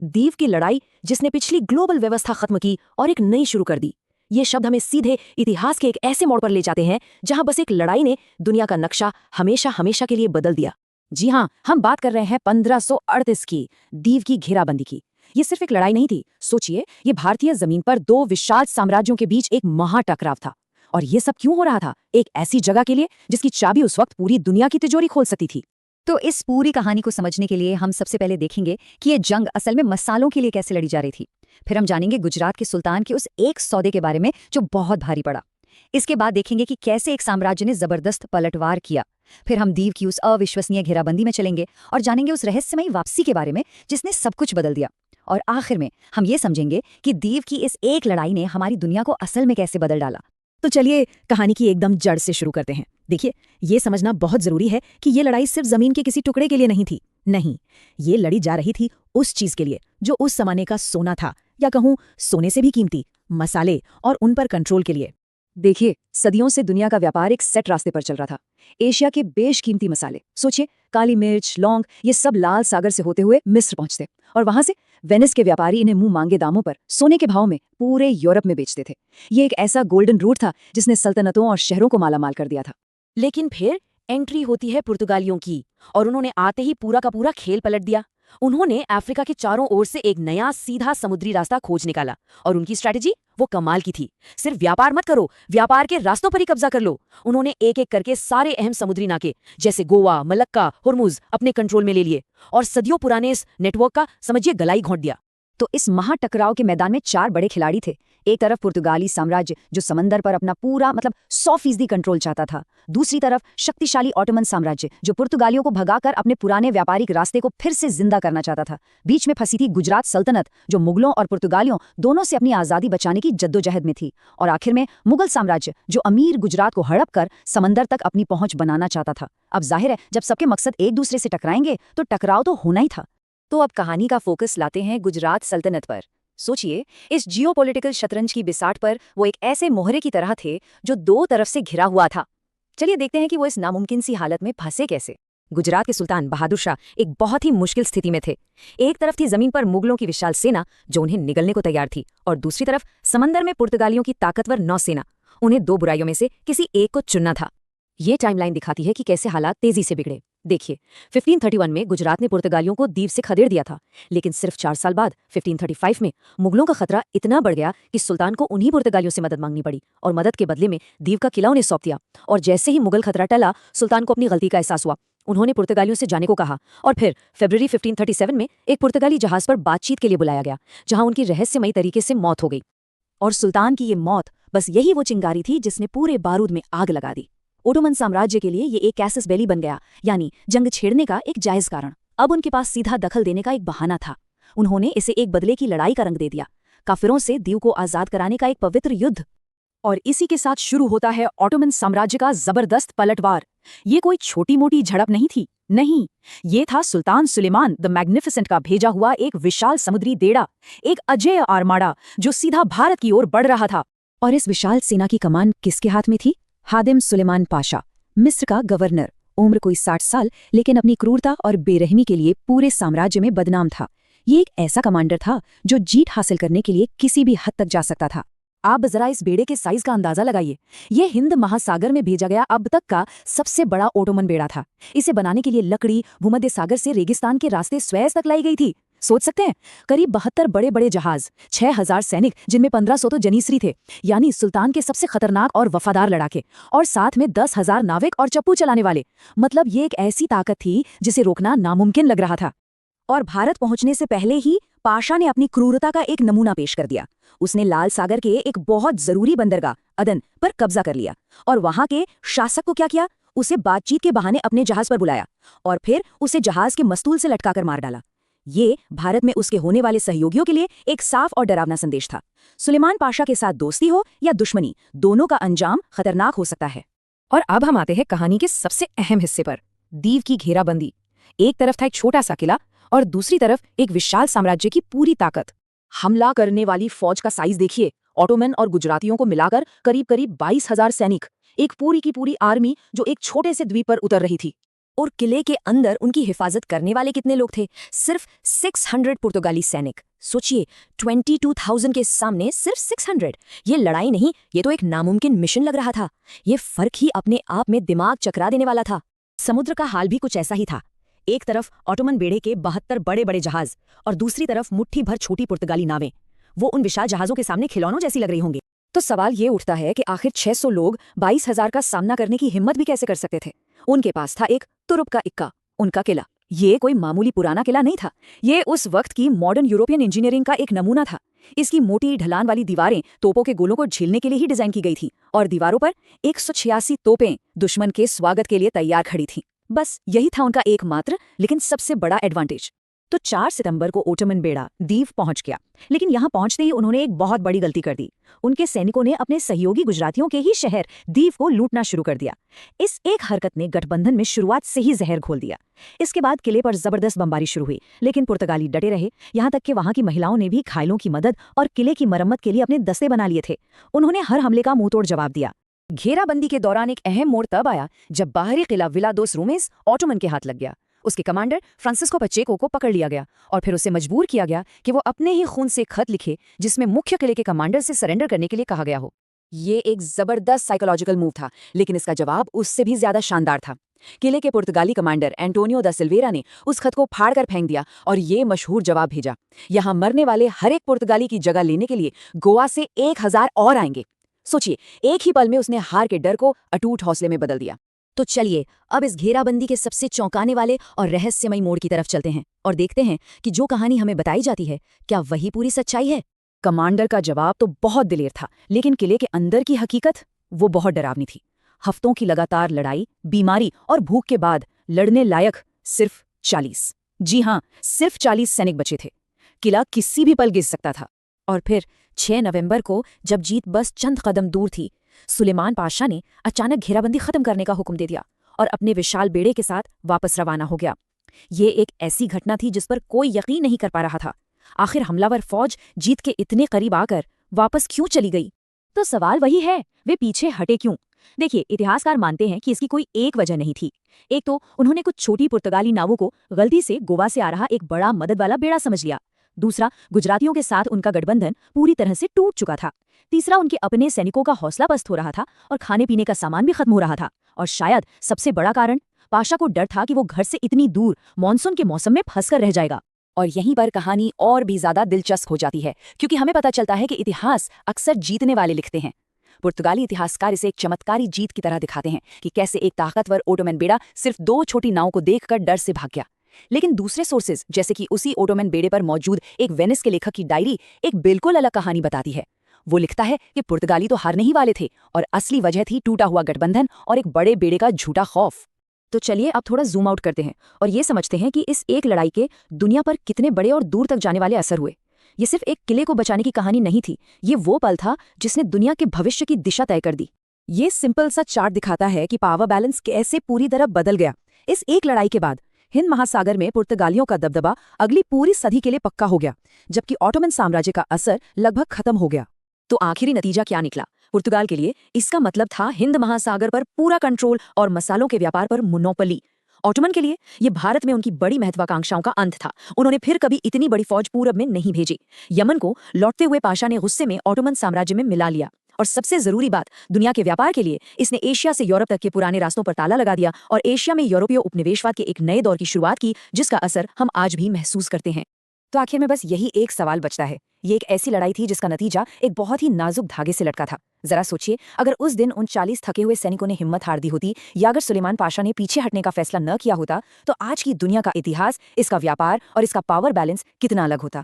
दीव की लड़ाई जिसने पिछली ग्लोबल व्यवस्था खत्म की और एक नई शुरू कर दी। ये शब्द हमें सीधे इतिहास के एक ऐसे मोड़ पर ले जाते हैं जहां बस एक लड़ाई ने दुनिया का नक्शा हमेशा हमेशा के लिए बदल दिया। जी हाँ, हम बात कर रहे हैं 1538 की दीव की घेराबंदी की। ये सिर्फ एक लड़ाई नहीं थी, सोचिए, ये भारतीय जमीन पर दो विशाल साम्राज्यों के बीच एक महाटकराव था। और ये सब क्यों हो रहा था? एक ऐसी जगह के लिए जिसकी चाबी उस वक्त पूरी दुनिया की तिजोरी खोल सकती थी। तो इस पूरी कहानी को समझने के लिए हम सबसे पहले देखेंगे कि ये जंग असल में मसालों के लिए कैसे लड़ी जा रही थी। फिर हम जानेंगे गुजरात के सुल्तान के उस एक सौदे के बारे में जो बहुत भारी पड़ा। इसके बाद देखेंगे कि कैसे एक साम्राज्य ने जबरदस्त पलटवार किया। फिर हम दीव की उस अविश्वसनीय घेराबंदी में चलेंगे और जानेंगे उस रहस्यमयी वापसी के बारे में जिसने सब कुछ बदल दिया। और आखिर में हम ये समझेंगे कि दीव की इस एक लड़ाई ने हमारी दुनिया को असल में कैसे बदल डाला। तो चलिए कहानी की एकदम जड़ से शुरू करते हैं। देखिए, ये समझना बहुत जरूरी है कि ये लड़ाई सिर्फ जमीन के किसी टुकड़े के लिए नहीं थी। नहीं, ये लड़ी जा रही थी उस चीज के लिए जो उस जमाने का सोना था, या कहूं सोने से भी कीमती, मसाले और उन पर कंट्रोल के लिए। देखिए, सदियों से दुनिया का व्यापार एक सेट रास्ते पर चल रहा था। एशिया के बेशकीमती मसाले, सोचिए, काली मिर्च, लौंग, ये सब लाल सागर से होते हुए मिस्र पहुंचते और वहां से वेनिस के व्यापारी इन्हें मुंह मांगे दामों पर सोने के भाव में पूरे यूरोप में बेचते थे। ये एक ऐसा गोल्डन रूट था जिसने सल्तनतों और शहरों को मालामाल कर दिया था। लेकिन फिर एंट्री होती है पुर्तगालियों की, और उन्होंने आते ही पूरा का पूरा खेल पलट दिया। उन्होंने अफ्रीका के चारों ओर से एक नया सीधा समुद्री रास्ता खोज निकाला, और उनकी स्ट्रैटेजी वो कमाल की थी। सिर्फ व्यापार मत करो, व्यापार के रास्तों पर ही कब्जा कर लो। उन्होंने एक एक करके सारे अहम समुद्री नाके जैसे गोवा, मलक्का, हुर्मुज अपने कंट्रोल में ले लिए और सदियों पुराने इस नेटवर्क का समझिए गलाई घोंट दिया। तो इस महाटकराव के मैदान में चार बड़े खिलाड़ी थे। एक तरफ पुर्तगाली साम्राज्य जो समंदर पर अपना पूरा 100% कंट्रोल चाहता था। दूसरी तरफ शक्तिशाली ऑटोमन साम्राज्य जो पुर्तगालियों को भगाकर अपने पुराने व्यापारिक रास्ते को फिर से जिंदा करना चाहता था। बीच में फंसी थी गुजरात सल्तनत जो मुगलों और पुर्तगालियों दोनों से अपनी आज़ादी बचाने की जद्दोजहद में थी। और आखिर में मुगल साम्राज्य जो अमीर गुजरात को हड़प कर समंदर तक अपनी पहुंच बनाना चाहता था। अब जाहिर है, जब सबके मकसद एक दूसरे से टकराएंगे तो टकराव तो होना ही था। तो अब कहानी का फोकस लाते हैं गुजरात सल्तनत पर। सोचिए, इस जियोपॉलिटिकल शतरंज की बिसात पर वो एक ऐसे मोहरे की तरह थे जो दो तरफ से घिरा हुआ था। चलिए देखते हैं कि वो इस नामुमकिन सी हालत में फंसे कैसे। गुजरात के सुल्तान बहादुर शाह एक बहुत ही मुश्किल स्थिति में थे। एक तरफ थी जमीन पर मुगलों की विशाल सेना जो उन्हें निगलने को तैयार थी, और दूसरी तरफ समंदर में पुर्तगालियों की ताकतवर नौसेना। उन्हें दो बुराइयों में से किसी एक को चुनना था। ये टाइमलाइन दिखाती है कि कैसे हालात तेजी से बिगड़े। देखिए, 1531 में गुजरात ने पुर्तगालियों को दीव से खदेड़ दिया था, लेकिन सिर्फ 4 साल बाद 1535 में मुगलों का खतरा इतना बढ़ गया कि सुल्तान को उन्हीं पुर्तगालियों से मदद मांगनी पड़ी, और मदद के बदले में दीव का किला उन्हें सौंप दिया। और जैसे ही मुगल खतरा टला, सुल्तान को अपनी गलती का एहसास हुआ। उन्होंने पुर्तगालियों से जाने को कहा, और फिर फरवरी 1537 में एक पुर्तगाली जहाज पर बातचीत के लिए बुलाया गया, जहां उनकी रहस्यमयी तरीके से मौत हो गई। और सुल्तान की ये मौत बस यही वो चिंगारी थी जिसने पूरे बारूद में आग लगा दी। ओटोमन साम्राज्य के लिए ये एक कैसस बेली बन गया, यानी जंग छेड़ने का एक जायज कारण। अब उनके पास सीधा दखल देने का एक बहाना था। उन्होंने इसे एक बदले की लड़ाई का रंग दे दिया, काफिरों से दीव को आजाद कराने का एक पवित्र युद्ध। और इसी के साथ शुरू होता है ओटोमन साम्राज्य का जबरदस्त पलटवार। ये कोई छोटी मोटी झड़प नहीं थी, नहीं, ये था सुल्तान सुलेमान द मैग्निफिसेंट का भेजा हुआ एक विशाल समुद्री देड़ा, एक अजेय आर्माडा जो सीधा भारत की ओर बढ़ रहा था। और इस विशाल सेना की कमान किसके हाथ में थी? हादिम सुलेमान पाशा, मिस्र का गवर्नर। उम्र कोई 60 साल, लेकिन अपनी क्रूरता और बेरहमी के लिए पूरे साम्राज्य में बदनाम था। ये एक ऐसा कमांडर था जो जीत हासिल करने के लिए किसी भी हद तक जा सकता था। आप जरा इस बेड़े के साइज का अंदाजा लगाइए। ये हिंद महासागर में भेजा गया अब तक का सबसे बड़ा ओटोमन बेड़ा था। इसे बनाने के लिए लकड़ी भूमध्य सागर से रेगिस्तान के रास्ते स्वेज तक लाई गई थी। सोच सकते हैं, करीब 72 बड़े बड़े जहाज, 6000 सैनिक जिनमें 1500 तो जनीसरी थे, यानी सुल्तान के सबसे खतरनाक और वफादार लड़ाके, और साथ में 10,000 नाविक और चप्पू चलाने वाले। मतलब ये एक ऐसी ताकत थी जिसे रोकना नामुमकिन लग रहा था। और भारत पहुंचने से पहले ही पाशा ने अपनी क्रूरता का एक नमूना पेश कर दिया। उसने लाल सागर के एक बहुत जरूरी बंदरगाह अदन पर कब्जा कर लिया, और वहां के शासक को क्या किया? उसे बातचीत के बहाने अपने जहाज पर बुलाया, और फिर उसे जहाज के मस्तूल से लटकाकर मार डाला। ये भारत में उसके होने वाले सहयोगियों के लिए एक साफ और डरावना संदेश था। सुलेमान पाशा के साथ दोस्ती हो या दुश्मनी, दोनों का अंजाम खतरनाक हो सकता है। और अब हम आते हैं कहानी के सबसे अहम हिस्से पर, दीव की घेराबंदी। एक तरफ था एक छोटा सा किला, और दूसरी तरफ एक विशाल साम्राज्य की पूरी ताकत। हमला करने वाली फौज का साइज देखिए, ऑटोमन और गुजरातियों को मिलाकर करीब करीब 22,000 सैनिक, एक पूरी की पूरी आर्मी जो एक छोटे से द्वीप पर उतर रही थी। और किले के अंदर उनकी हिफाजत करने वाले कितने लोग थे? सिर्फ 600 पुर्तगाली सैनिक। सोचिए, 22,000 के सामने सिर्फ 600। ये लड़ाई नहीं, ये तो एक नामुमकिन मिशन लग रहा था। ये फर्क ही अपने आप में दिमाग चकरा देने वाला था। समुद्र का हाल भी कुछ ऐसा ही था। एक तरफ ऑटोमन बेड़े के 72 बड़े बड़े जहाज और दूसरी तरफ मुट्ठी भर छोटी पुर्तगाली नावें। वो उन विशाल जहाजों के सामने खिलौनों जैसी लग रही होंगी। तो सवाल ये उठता है कि आखिर 600 लोग 22,000 का सामना करने की हिम्मत भी कैसे कर सकते थे? उनके पास था एक तुरुप का इक्का, उनका किला। ये कोई मामूली पुराना किला नहीं था। ये उस वक्त की मॉडर्न यूरोपियन इंजीनियरिंग का एक नमूना था। इसकी मोटी ढलान वाली दीवारें तोपों के गोलों को झीलने के लिए ही डिजाइन की गई थी और दीवारों पर 186 तोपें दुश्मन के स्वागत के लिए तैयार खड़ी थीं। बस यही था उनका एकमात्र लेकिन सबसे बड़ा एडवांटेज। तो 4 सितंबर को ओटोमन बेड़ा दीव पहुंच गया, लेकिन यहां पहुंचते ही उन्होंने एक बहुत बड़ी गलती कर दी। उनके सैनिकों ने अपने सहयोगी गुजरातियों के ही शहर दीव को लूटना शुरू कर दिया। इस एक हरकत ने गठबंधन में शुरुआत से ही जहर घोल दिया। इसके बाद किले पर जबरदस्त बमबारी शुरू हुई, लेकिन पुर्तगाली डटे रहे। यहां तक कि वहां की महिलाओं ने भी घायलों की मदद और किले की मरम्मत के लिए अपने दस्ते बना लिए थे। उन्होंने हर हमले का मुंहतोड़ जवाब दिया। घेराबंदी के दौरान एक अहम मोड़ तब आया जब बाहरी किला विला दोस रूमेस ऑटोमन के हाथ लग गया। उसके कमांडर फ्रांसिस्को पचेको को पकड़ लिया गया और फिर उसे मजबूर किया गया कि वो अपने ही खून से खत लिखे जिसमें मुख्य किले के कमांडर से सरेंडर करने के लिए कहा गया हो। ये एक जबरदस्त साइकोलॉजिकल मूव था, लेकिन इसका जवाब उससे भी ज्यादा शानदार था। किले के पुर्तगाली कमांडर एंटोनियो दा सिल्वेरा ने उस खत को फाड़कर फेंक दिया और ये मशहूर जवाब भेजा, यहाँ मरने वाले हर एक पुर्तगाली की जगह लेने के लिए गोवा से 1000 और आएंगे। सोचिए, एक ही पल में उसने हार के डर को अटूट हौसले में बदल दिया। तो चलिए अब इस घेराबंदी के सबसे चौंकाने वाले और रहस्यमयी मोड़ की तरफ चलते हैं और देखते हैं कि जो कहानी हमें बताई जाती है, क्या वही पूरी सच्चाई है? कमांडर का जवाब तो बहुत दिलेर था, लेकिन किले के अंदर की हकीकत वो बहुत डरावनी थी। हफ्तों की लगातार लड़ाई, बीमारी और भूख के बाद लड़ने लायक सिर्फ 40, जी हाँ, सिर्फ 40 सैनिक बचे थे। किला किसी भी पल गिर सकता था। और फिर 6 नवंबर को जब जीत बस चंद कदम दूर थी, सुलेमान पाशा ने अचानक घेराबंदी खत्म करने का हुक्म दे दिया और अपने विशाल बेड़े के साथ वापस रवाना हो गया। ये एक ऐसी घटना थी जिस पर कोई यकीन नहीं कर पा रहा था। आखिर हमलावर फौज जीत के इतने करीब आकर वापस क्यों चली गई? तो सवाल वही है, वे पीछे हटे क्यों? देखिए, इतिहासकार मानते हैं कि इसकी कोई एक वजह नहीं थी। एक तो उन्होंने कुछ छोटी पुर्तगाली नावों को गलती से गोवा से आ रहा एक बड़ा मदद वाला बेड़ा समझ लिया। दूसरा, गुजरातियों के साथ उनका गठबंधन पूरी तरह से टूट चुका था। तीसरा, उनके अपने सैनिकों का हौसला पस्त हो रहा था और खाने पीने का सामान भी खत्म हो रहा था। और शायद सबसे बड़ा कारण, पाशा को डर था कि वो घर से इतनी दूर मानसून के मौसम में फंसकर रह जाएगा। और यहीं पर कहानी और भी ज्यादा दिलचस्प हो जाती है, क्योंकि हमें पता चलता है कि इतिहास अक्सर जीतने वाले लिखते हैं। पुर्तगाली इतिहासकार इसे एक चमत्कारी जीत की तरह दिखाते हैं कि कैसे एक ताकतवर ओटोमन बेड़ा सिर्फ 2 छोटी नावों को देखकर डर से भाग गया। लेकिन दूसरे सोर्सेज, जैसे कि उसी ओटोमन बेड़े पर मौजूद एक वेनिस के लेखक की डायरी, एक बिल्कुल अलग कहानी बताती है। वो लिखता है कि पुर्तगाली तो हारने ही वाले थे और असली वजह थी टूटा हुआ गठबंधन और एक बड़े बेड़े का झूठा खौफ। तो चलिए अब थोड़ा जूम आउट करते हैं और ये समझते हैं कि इस एक लड़ाई के दुनिया पर कितने बड़े और दूर तक जाने वाले असर हुए। ये सिर्फ एक किले को बचाने की कहानी नहीं थी, ये वो पल था जिसने दुनिया के भविष्य की दिशा तय कर दी। ये सिंपल सा चार्ट दिखाता है कि पावर बैलेंस कैसे पूरी तरह बदल गया। इस एक लड़ाई के बाद हिंद महासागर में पुर्तगालियों का दबदबा अगली पूरी सदी के लिए पक्का हो गया, जबकि ऑटोमन साम्राज्य का असर लगभग खत्म हो गया। तो आखिरी नतीजा क्या निकला? पुर्तगाल के लिए इसका मतलब था हिंद महासागर पर पूरा कंट्रोल और मसालों के व्यापार पर मोनोपोली। ऑटोमन के लिए ये भारत में उनकी बड़ी महत्वाकांक्षाओं का अंत था। उन्होंने फिर कभी इतनी बड़ी फौज पूरब में नहीं भेजी। यमन को लौटते हुए पाशा ने गुस्से में ऑटोमन साम्राज्य में मिला लिया। और सबसे जरूरी बात, दुनिया के व्यापार के लिए इसने एशिया से यूरोप तक के पुराने रास्तों पर ताला लगा दिया और एशिया में यूरोपीय उपनिवेशवाद के एक नए दौर की शुरुआत की, जिसका असर हम आज भी महसूस करते हैं। तो आखिर में बस यही एक सवाल बचता है, ये एक ऐसी लड़ाई थी जिसका नतीजा एक बहुत ही नाजुक धागे से लटका था। जरा सोचिए, अगर उस दिन उन 40 थके हुए सैनिकों ने हिम्मत हार दी होती या अगर सुलेमान पाशा ने पीछे हटने का फैसला न किया होता, तो आज की दुनिया का इतिहास, इसका व्यापार और इसका पावर बैलेंस कितना अलग होता।